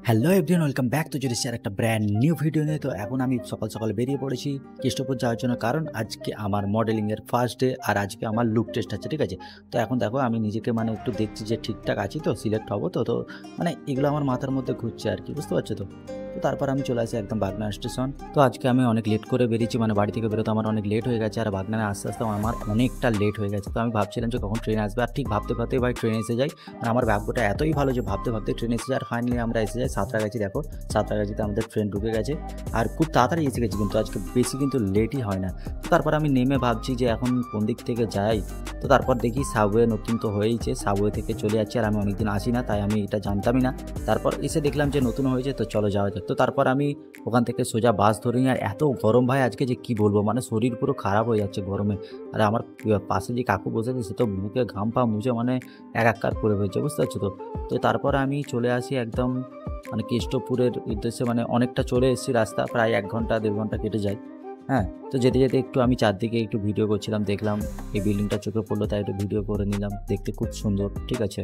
Hello everyone, welcome back to জুডিশিয়ার একটা brand new video নিয়ে। তো এখন আমি সকাল সকাল বেরিয়ে পড়েছি কেষ্টপুর যাওয়ার জন্য, কারণ আজকে আমার মডেলিংয়ের ফার্স্ট ডে আর আজকে আমার লুক টেস্ট আছে, ঠিক আছে। তো এখন দেখো আমি নিজেকে একটু দেখছি যে ঠিকঠাক আছি, তো সিলেক্ট হবো তো মানে এগুলো আমার মাথার মধ্যে ঘুরছে আর কি, বুঝতে পারছো তো। তারপর আমি চলে আসি একদম বাগনান স্টেশন। তো আজকে আমি অনেক লেট করে বেরিয়েছি, বাড়ি থেকে বেরোতে আমার অনেক লেট হয়ে গেছে, আর বাগনানে আস্তে আস্তে আমার অনেকটা লেট হয়ে গেছে। তো আমি ভাবছিলাম যে কখন ট্রেন আসবে, আর ঠিক ভাবতে ভাবতেই ভাই ট্রেন এসে যায়। আর আমার ভাগ্যটা এতই ভালো যে ভাবতে ভাবতে ট্রেন এসে যায়, আর ফাইনালি আমরা এসে যাই সাঁতরাগাছি। দেখো সাঁতরাগাছিতে আমাদের ট্রেন ঢুকে গেছে, আর খুব তাড়াতাড়ি এসে গেছি, কিন্তু আজকে বেশি কিন্তু লেটই হয় না। তো তারপর আমি নেমে ভাবছি যে এখন কোন দিক থেকে যাই। তো তারপর দেখি সাবওয়ে নতুন তো হয়েইছে, সাবওয়ে থেকে চলে যাচ্ছি, আর আমি অনেকদিন আসি না, তাই আমি এটা জানতামই না। তারপর এসে দেখলাম যে নতুন হয়েছে, তো চলো যাওয়া যাক। তো তারপর আমি ওখান থেকে সোজা বাস ধরে নিই। আর এত গরম ভাই আজকে যে কি বলবো, শরীর পুরো খারাপ হয়ে যাচ্ছে গরমে। আর আমার পাশে যে কাকু বসেছে সে তো মুখে ঘাম পা মুছে একাকার করে হয়েছে, বুঝতে পারছো তো। তো তারপর আমি চলে আসি একদম কেষ্টপুরের উদ্দেশ্যে, অনেকটা চলে এসেছি, রাস্তা প্রায় 1 ঘন্টা 1.5 ঘন্টা কেটে যায়। হ্যাঁ, তো যেতে যেতে একটু আমি চারদিকে একটু ভিডিও করছিলাম, দেখলাম এই বিল্ডিংটা চোখে পড়লো, তাই একটু ভিডিও করে নিলাম, দেখতে খুব সুন্দর, ঠিক আছে।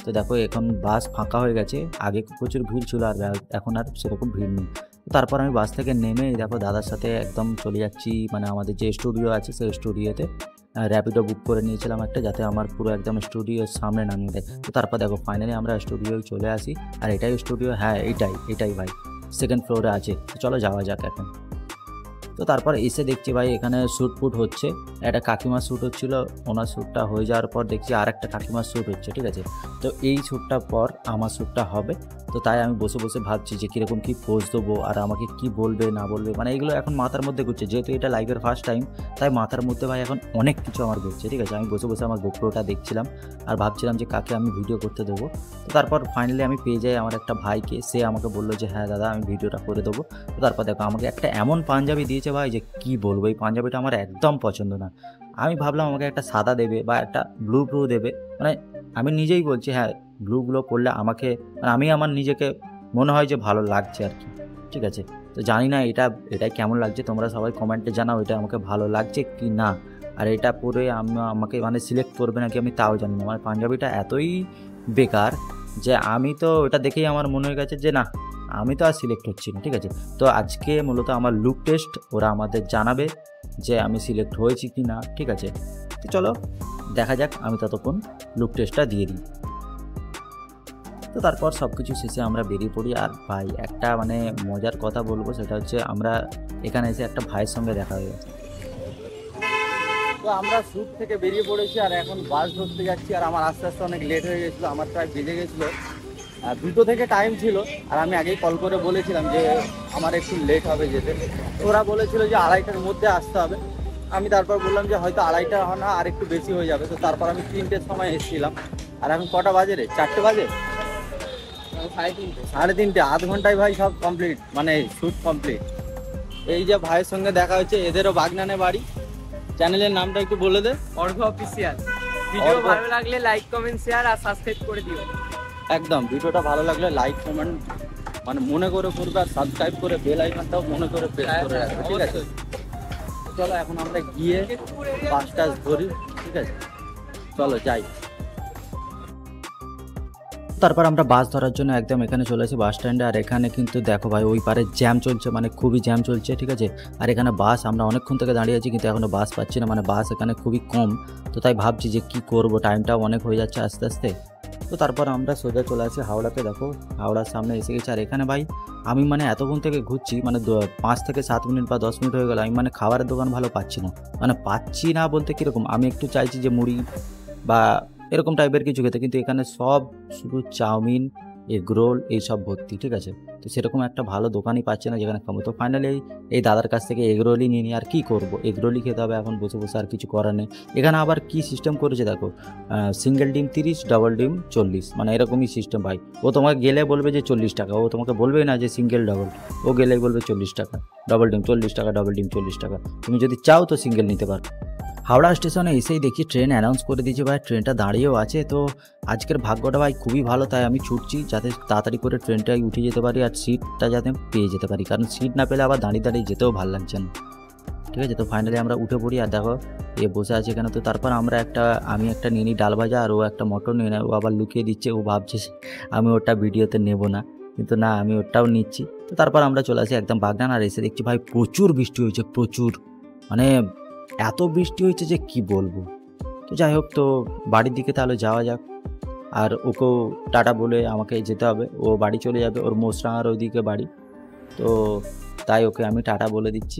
তো দেখো এখন বাস ফাঁকা হয়ে গেছে, আগে প্রচুর ভিড় ছিল, আর এখন আর সেরকম ভিড় নেই। তারপর আমি বাস থেকে নেমে দেখো দাদার সাথে একদম চলে যাচ্ছি, আমাদের যে স্টুডিও আছে সেই স্টুডিওতে র্যাপিডো বুক করে নিয়েছিলাম একটা, যাতে আমার পুরো একদম স্টুডিওর সামনে নামিয়ে দেয়। তো তারপর দেখো ফাইনালি আমরা স্টুডিওয় চলে আসি, আর এটাই স্টুডিও, হ্যাঁ এটাই ভাই, 2nd ফ্লোরে আছে। তো চলো যাওয়া যাক এখন। তো তারপর এসে দেখছি ভাই এখানে শ্যুট ফুট হচ্ছে, একটা কাকিমার শ্যুট হচ্ছিলো, ওনার শ্যুটটা হয়ে যাওয়ার পর দেখছি আর একটা কাকিমার শ্যুট হচ্ছে, ঠিক আছে। তো এই শ্যুটটার পর আমার শ্যুটটা হবে। তো তাই আমি বসে বসে ভাবছি যে কীরকম কী পোজ দেবো, আর আমাকে কি বলবে না বলবে, এগুলো এখন মাথার মধ্যে ঘুরছে, যেহেতু এটা লাইভের ফার্স্ট টাইম, তাই মাথার মধ্যে ভাই এখন অনেক কিছু আমার ঘুরছে, ঠিক আছে। আমি বসে বসে আমার গোপ্রোটা দেখছিলাম, আর ভাবছিলাম যে কাকে আমি ভিডিও করতে দেবো। তো তারপর ফাইনালি আমি পেয়ে যাই আমার একটা ভাইকে, সে আমাকে বললো যে হ্যাঁ দাদা আমি ভিডিওটা করে দেবো। তো তারপর দেখো আমাকে একটা এমন পাঞ্জাবি দিয়েছে ভাই, যে কি বলবো, এই পাঞ্জাবিটা আমার একদম পছন্দ না। আমি ভাবলাম আমাকে একটা সাদা দেবে বা একটা ব্লু দেবে, আমি নিজেই বলছি হ্যাঁ ব্লুগুলো পরলে আমাকে আমি আমার নিজেকে মনে হয় যে ভালো লাগছে আর কি, ঠিক আছে। তো জানি না এটাই কেমন লাগছে, তোমরা সবাই কমেন্টে জানাও এটা আমাকে ভালো লাগছে কি না। আর এটা পরে আমাকে সিলেক্ট করবে নাকি আমি তাও জানি না। পাঞ্জাবিটা এতই বেকার যে আমি তো এটা দেখেই আমার মনে হয়ে গেছে যে না, আমি তো আর সিলেক্ট হচ্ছি না, ঠিক আছে। তো আজকে মূলত আমার লুক টেস্ট, ওরা আমাদের জানাবে যে আমি সিলেক্ট হয়েছি কি না, ঠিক আছে। তো চলো দেখা যাক, আমি ততক্ষণ লুক টেস্টটা দিয়ে দিই। তো তারপর সব কিছু শেষে আমরা বেরিয়ে পড়ি। আর ভাই একটা মজার কথা বলবো, সেটা হচ্ছে আমরা এখানে এসে একটা ভাইয়ের সঙ্গে দেখা হয়ে গেছে। তো আমরা শ্যুট থেকে বেরিয়ে পড়েছি, আর এখন বাস ধরতে যাচ্ছি, আর আমার আস্তে আস্তে অনেক লেট হয়ে গেছিলো, আমার প্রায় বেজে গেছিলো 2টো থেকে টাইম ছিল। আর আমি আগেই কল করে বলেছিলাম যে আমার একটু লেট হবে যেতে, ওরা বলেছিল যে 2:30টার মধ্যে আসতে হবে। আমি তারপর বললাম যে হয়তো 2:30টা না, আর একটু বেশি হয়ে যাবে। তো তারপর আমি 3টের সময় এসেছিলাম, আর এখন কটা বাজে রে, 4টে বাজে, 3:30 আধ ঘন্টায় ভাই সব কমপ্লিট, শ্যুট কমপ্লিট। এই যে ভাইয়ের সঙ্গে দেখা হচ্ছে, এদেরও বাগনানে বাড়ি। চ্যানেলের নামটা একটু বলে দে। অর্ঘ অফিসিয়াল। ভিডিও ভালো লাগলে লাইক কমেন্ট শেয়ার আর সাবস্ক্রাইব করে দিও। একদম, ভিডিওটা ভালো লাগলে লাইক কমেন্ট মনে করে করবে, আর সাবস্ক্রাইব করে বেল আইকনটাও মনে করে প্রেস করে রাখবে, ঠিক আছে। চলো এখন আমরা গিয়ে বাসটা ধরি, ঠিক আছে, চলো যাই। তারপর আমরা বাস ধরার জন্য একদম এখানে চলে আসি বাস স্ট্যান্ডে। আর এখানে কিন্তু দেখো ভাই ওই পারে জ্যাম চলছে, খুবই জ্যাম চলছে, ঠিক আছে। আর এখানে বাস, আমরা অনেকক্ষণ থেকে দাঁড়িয়ে আছি কিন্তু এখনও বাস পাচ্ছি না, বাস এখানে খুবই কম। তো তাই ভাবছি যে কি করব, টাইমটাও অনেক হয়ে যাচ্ছে আস্তে আস্তে। তো তারপর আমরা সোজা চলে আসি হাওড়াতে। দেখো হাওড়ার সামনে এসে গেছি, আর এখানে ভাই আমি এতক্ষণ থেকে ঘুরছি, 5 থেকে 7 মিনিট বা 10 মিনিট হয়ে গেল, আমি খাবারের দোকান ভালো পাচ্ছি না। পাচ্ছি না বলতে কীরকম, আমি একটু চাইছি যে মুড়ি বা এরকম টাইপের কিছু খেতে, কিন্তু এখানে সব শুধু চাউমিন, এগরোল এইসব ভর্তি, ঠিক আছে। তো সেরকম একটা ভালো দোকানই পাচ্ছে না যেখানে খাবো। তো ফাইনালি এই দাদার কাছ থেকে এগরোলই নিয়ে নিই, আর কী করবো, এগরোলই খেতে হবে এখন বসে বসে, আর কিছু করার নেই। এখানে আবার কি সিস্টেম করেছে দেখো, সিঙ্গেল ডিম 30, ডাবল ডিম 40, মানে এরকমই সিস্টেম ভাই। ও তোমাকে গেলে বলবে যে 40 টাকা, ও তোমাকে বলবেই না যে সিঙ্গেল ডাবল, ও গেলেই বলবে 40 টাকা, ডাবল ডিম 40 টাকা, ডাবল ডিম 40 টাকা। তুমি যদি চাও তো সিঙ্গেল নিতে পারো। হাওড়া স্টেশনে এসেই দেখি ট্রেন অ্যানাউন্স করে দিয়েছে ভাই, ট্রেনটা দাঁড়িয়েও আছে। তো আজকের ভাগ্যটা ভাই খুবই ভালো, তাই আমি ছুটছি যাতে তাড়াতাড়ি করে ট্রেনটায় উঠে যেতে পারি আর সিটটা যাতে পেয়ে যেতে পারি, কারণ সিট না পেলে আবার দাঁড়িয়ে দাঁড়িয়ে যেতেও ভালো লাগছে না, ঠিক আছে। তো ফাইনালি আমরা উঠে পড়ি, আর দেখো এ বসে আছে এখানে। তো তারপর আমি একটা নিয়ে নিই ডাল ভাজা, আর ও একটা মটন নিয়ে নেয়। ও আবার লুকিয়ে দিচ্ছে, ও ভাবছে আমি ওটা ভিডিওতে নেব না, কিন্তু না আমি ওটাও নিচ্ছি। তো তারপর আমরা চলে আসি একদম বাগনান, আর এসে দেখছি ভাই প্রচুর বৃষ্টি হয়েছে, প্রচুর, মানে এত বৃষ্টি হয়েছে যে কি বলবো। তো যাই হোক, তো বাড়ির দিকে তাহলে যাওয়া যাক, আর ওকেও টাটা বলে আমাকে যেতে হবে, ও বাড়ি চলে যাবে, ওর মোসরাঙার ওইদিকে বাড়ি। তো তাই ওকে আমি টাটা বলে দিচ্ছি,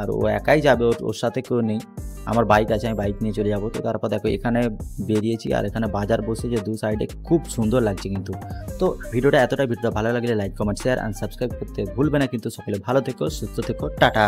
আর ও একাই যাবে, ওর সাথে কেউ নেই। আমার বাইক আছে, আমি বাইক নিয়ে চলে যাবো। তো তারপর দেখো এখানে বেরিয়েছি, আর এখানে বাজার বসেছে দু সাইডে, খুব সুন্দর লাগছে কিন্তু। তো ভিডিওটা ভালো লাগলে like, comment, share and subscribe করতে ভুলবে না কিন্তু। সকলে ভালো থেকো, সুস্থ থেকো, টাটা।